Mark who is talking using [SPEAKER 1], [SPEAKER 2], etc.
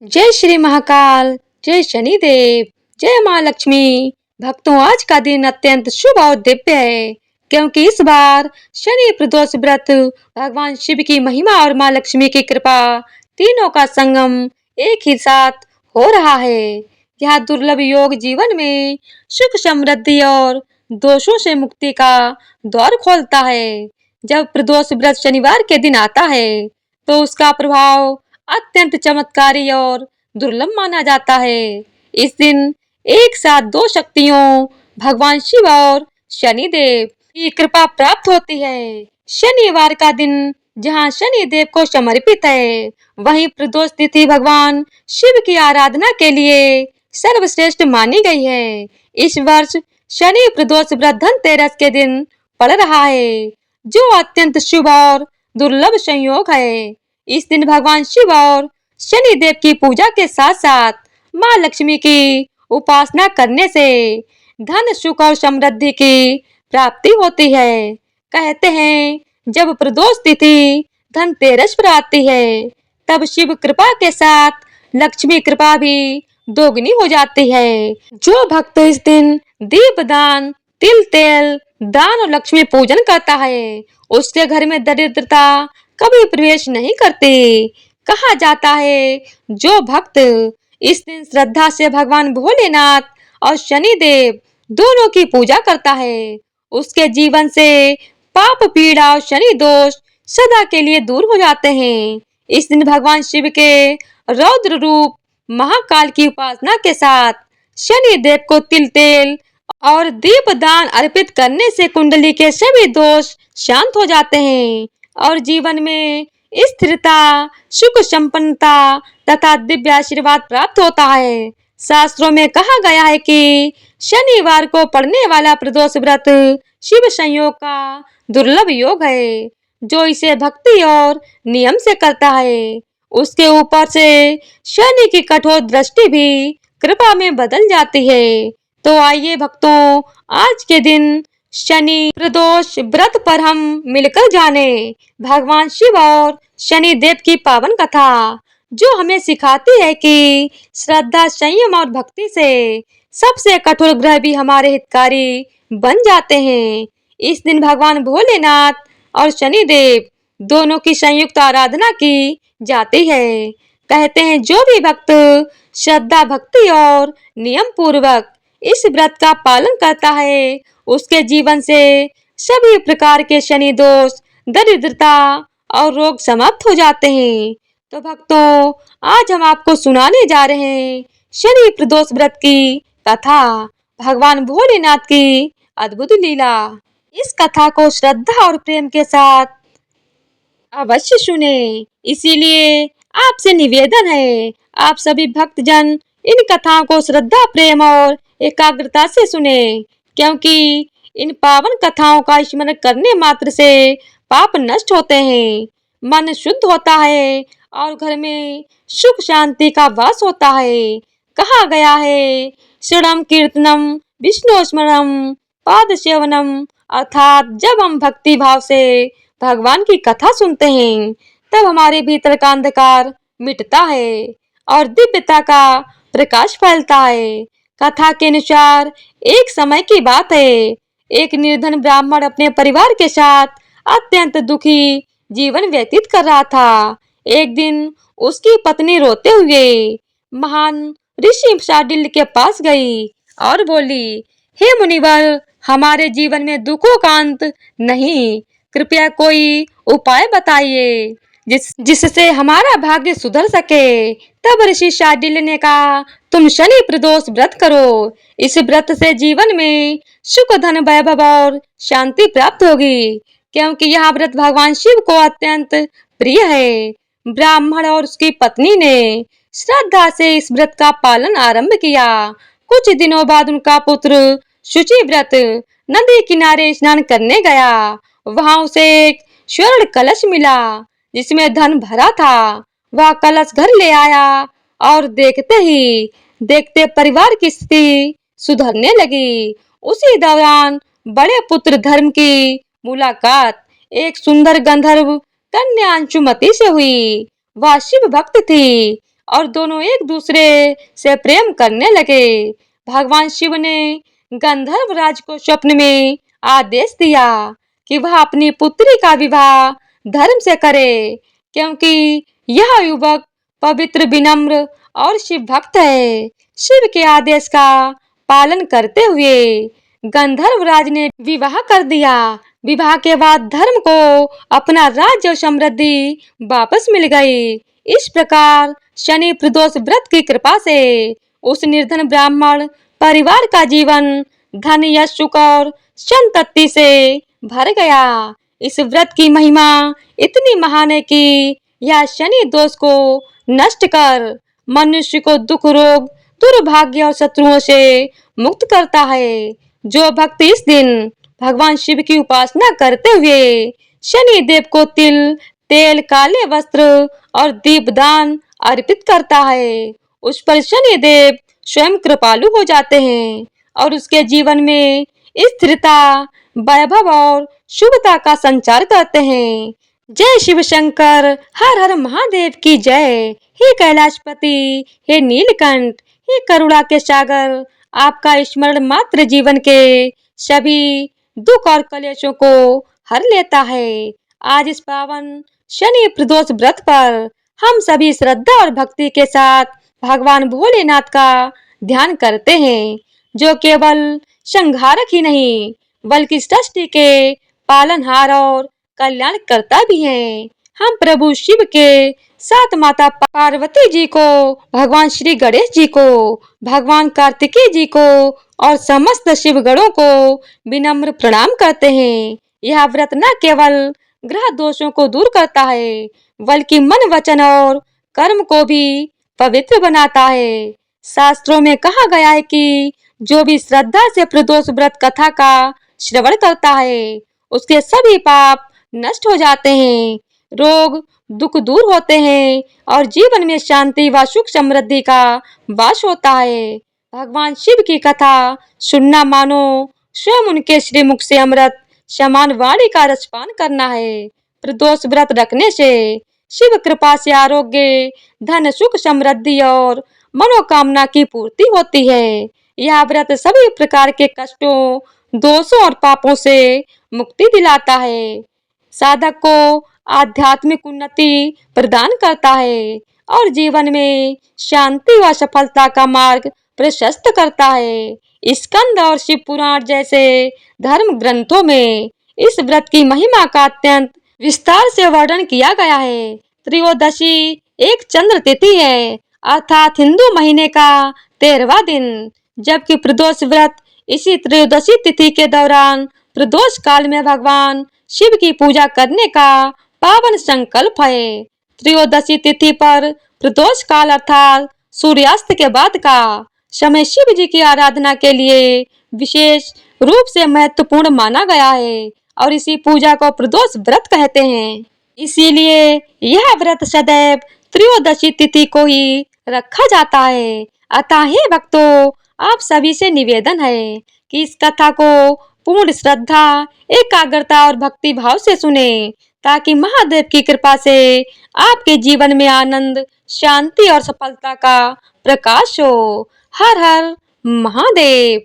[SPEAKER 1] जय श्री महाकाल, जय शनिदेव, जय माँ लक्ष्मी। भक्तों, आज का दिन अत्यंत शुभ और दिव्य है क्योंकि इस बार शनि प्रदोष व्रत, भगवान शिव की महिमा और माँ लक्ष्मी की कृपा तीनों का संगम एक ही साथ हो रहा है। यह दुर्लभ योग जीवन में सुख समृद्धि और दोषों से मुक्ति का द्वार खोलता है। जब प्रदोष व्रत शनिवार के दिन आता है तो उसका प्रभाव अत्यंत चमत्कारी और दुर्लभ माना जाता है। इस दिन एक साथ दो शक्तियों, भगवान शिव और शनिदेव की कृपा प्राप्त होती है। शनिवार का दिन जहां शनिदेव को समर्पित है, वहीं प्रदोष तिथि भगवान शिव की आराधना के लिए सर्वश्रेष्ठ मानी गई है। इस वर्ष शनि प्रदोष व्रत धनतेरस के दिन पड़ रहा है, जो अत्यंत शुभ और दुर्लभ संयोग है। इस दिन भगवान शिव और शनि देव की पूजा के साथ साथ माँ लक्ष्मी की उपासना करने से धन, सुख और समृद्धि की प्राप्ति होती है। कहते हैं, जब प्रदोष तिथि धनतेरस पर आती है, तब शिव कृपा के साथ लक्ष्मी कृपा भी दोगुनी हो जाती है। जो भक्त इस दिन दीप दान, तिल तेल दान और लक्ष्मी पूजन करता है, उसके घर में दरिद्रता कभी प्रवेश नहीं करती। कहा जाता है, जो भक्त इस दिन श्रद्धा से भगवान भोलेनाथ और शनिदेव दोनों की पूजा करता है, उसके जीवन से पाप, पीड़ा और शनि दोष सदा के लिए दूर हो जाते हैं। इस दिन भगवान शिव के रौद्र रूप महाकाल की उपासना के साथ शनि देव को तिल तेल और दीप दान अर्पित करने से कुंडली के सभी दोष शांत हो जाते हैं और जीवन में स्थिरता, सुख, संपन्नता तथा दिव्य आशीर्वाद प्राप्त होता है। शास्त्रों में कहा गया है कि शनिवार को पड़ने वाला प्रदोष व्रत शिव संयोग का दुर्लभ योग है। जो इसे भक्ति और नियम से करता है, उसके ऊपर से शनि की कठोर दृष्टि भी कृपा में बदल जाती है। तो आइए भक्तों, आज के दिन शनि प्रदोष व्रत पर हम मिलकर जाने भगवान शिव और शनि देव की पावन कथा, जो हमें सिखाती है कि श्रद्धा, संयम और भक्ति से सबसे कठोर ग्रह भी हमारे हितकारी बन जाते हैं। इस दिन भगवान भोलेनाथ और शनि देव दोनों की संयुक्त आराधना की जाती है। कहते हैं, जो भी भक्त श्रद्धा, भक्ति और नियम पूर्वक इस व्रत का पालन करता है, उसके जीवन से सभी प्रकार के शनि दोष, दरिद्रता और रोग समाप्त हो जाते हैं। तो भक्तों, आज हम आपको सुनाने जा रहे हैं शनि प्रदोष व्रत की कथा, भगवान भोलेनाथ की अद्भुत लीला। इस कथा को श्रद्धा और प्रेम के साथ अवश्य सुने। इसीलिए आपसे निवेदन है, आप सभी भक्तजन इन कथाओं को श्रद्धा, प्रेम और एकाग्रता से सुने, क्योंकि इन पावन कथाओं का स्मरण करने मात्र से पाप नष्ट होते हैं, मन शुद्ध होता है और घर में सुख शांति का वास होता है। कहा गया है, श्रवणम कीर्तनम विष्णु स्मरणम पाद सेवनम, अर्थात जब हम भक्ति भाव से भगवान की कथा सुनते हैं, तब हमारे भीतर का अंधकार मिटता है और दिव्यता का प्रकाश फैलता है। कथा के अनुसार एक समय की बात है, एक निर्धन ब्राह्मण अपने परिवार के साथ अत्यंत दुखी जीवन व्यतीत कर रहा था। एक दिन उसकी पत्नी रोते हुए महान ऋषि शार्दूल के पास गई और बोली, हे मुनिवर, हमारे जीवन में दुखों का अंत नहीं, कृपया कोई उपाय बताइए जिससे हमारा भाग्य सुधर सके। तब ऋषि शार्दूल ने कहा, तुम शनि प्रदोष व्रत करो। इस व्रत से जीवन में सुख, धन, वैभव और शांति प्राप्त होगी, क्योंकि यह व्रत भगवान शिव को अत्यंत प्रिय है। ब्राह्मण और उसकी पत्नी ने श्रद्धा से इस व्रत का पालन आरंभ किया। कुछ दिनों बाद उनका पुत्र शुचि व्रत नदी किनारे स्नान करने गया। वहां उसे एक स्वर्ण कलश मिला जिसमें धन भरा था। वह कलश घर ले आया और देखते ही देखते परिवार की स्थिति सुधरने लगी। उसी दौरान बड़े पुत्र धर्म की मुलाकात एक सुंदर गंधर्व कन्या अंशुमति से हुई। वह शिव भक्त थी और दोनों एक दूसरे से प्रेम करने लगे। भगवान शिव ने गंधर्व राज को स्वप्न में आदेश दिया कि वह अपनी पुत्री का विवाह धर्म से करे, क्योंकि यह युवक पवित्र, विनम्र और शिव भक्त है। शिव के आदेश का पालन करते हुए गंधर्व राज ने विवाह कर दिया। विवाह के बाद धर्म को अपना राज्य और समृद्धि वापस मिल गई। इस प्रकार शनि प्रदोष व्रत की कृपा से उस निर्धन ब्राह्मण परिवार का जीवन धन, यश, सुख और संतति से भर गया। इस व्रत की महिमा इतनी महान है कि यह शनि दोष को नष्ट कर मनुष्य को दुख, रोग, दुर्भाग्य और शत्रुओं से मुक्त करता है। जो भक्त इस दिन भगवान शिव की उपासना करते हुए शनि देव को तिल, तेल, काले वस्त्र और दीपदान अर्पित करता है, उस पर शनि देव स्वयं कृपालु हो जाते हैं और उसके जीवन में स्थिरता, वैभव और शुभता का संचार करते हैं। जय शिव शंकर, हर हर महादेव की जय। हे कैलाशपति, हे नीलकंठ, हे करुणा के सागर, आपका स्मरण मात्र जीवन के सभी दुख और कलेशों को हर लेता है। आज इस पावन शनि प्रदोष व्रत पर हम सभी श्रद्धा और भक्ति के साथ भगवान भोलेनाथ का ध्यान करते हैं, जो केवल संहारक ही नहीं बल्कि सृष्टि के पालनहार और कल्याणकर्ता भी हैं। हम प्रभु शिव के साथ माता पार्वती जी को, भगवान श्री गणेश जी को, भगवान कार्तिकेय जी को और समस्त शिवगणों को विनम्र प्रणाम करते हैं। यह व्रत न केवल ग्रह दोषों को दूर करता है बल्कि मन, वचन और कर्म को भी पवित्र बनाता है। शास्त्रों में कहा गया है कि जो भी श्रद्धा से प्रदोष व्रत कथा का श्रवण करता है, उसके सभी पाप नष्ट हो जाते हैं, रोग दुख दूर होते हैं और जीवन में शांति व सुख समृद्धि का वास होता है। भगवान शिव की कथा सुनना मानो स्वयं उनके श्रीमुख से अमृत समान वाणी का रसपान करना है। प्रदोष व्रत रखने से शिव कृपा से आरोग्य, धन, सुख, समृद्धि और मनोकामना की पूर्ति होती है। यह व्रत सभी प्रकार के कष्टों, दोषों और पापों से मुक्ति दिलाता है, साधक को आध्यात्मिक उन्नति प्रदान करता है और जीवन में शांति व सफलता का मार्ग प्रशस्त करता है। स्कंद और शिव पुराण जैसे धर्म ग्रंथों में इस व्रत की महिमा का अत्यंत विस्तार से वर्णन किया गया है। त्रयोदशी एक चंद्र तिथि है, अर्थात हिंदू महीने का 13वां दिन, जबकि प्रदोष व्रत इसी त्रयोदशी तिथि के दौरान प्रदोष काल में भगवान शिव की पूजा करने का पावन संकल्प है। त्रयोदशी तिथि पर प्रदोष काल अर्थात सूर्यास्त के बाद का समय शिव जी की आराधना के लिए विशेष रूप से महत्वपूर्ण माना गया है और इसी पूजा को प्रदोष व्रत कहते हैं। इसीलिए यह व्रत सदैव त्रयोदशी तिथि को ही रखा जाता है। अतः हे भक्तों, आप सभी से निवेदन है कि इस कथा को पूर्ण श्रद्धा, एकाग्रता और भक्ति भाव से सुने, ताकि महादेव की कृपा से आपके जीवन में आनंद, शांति और सफलता का प्रकाश हो। हर हर महादेव।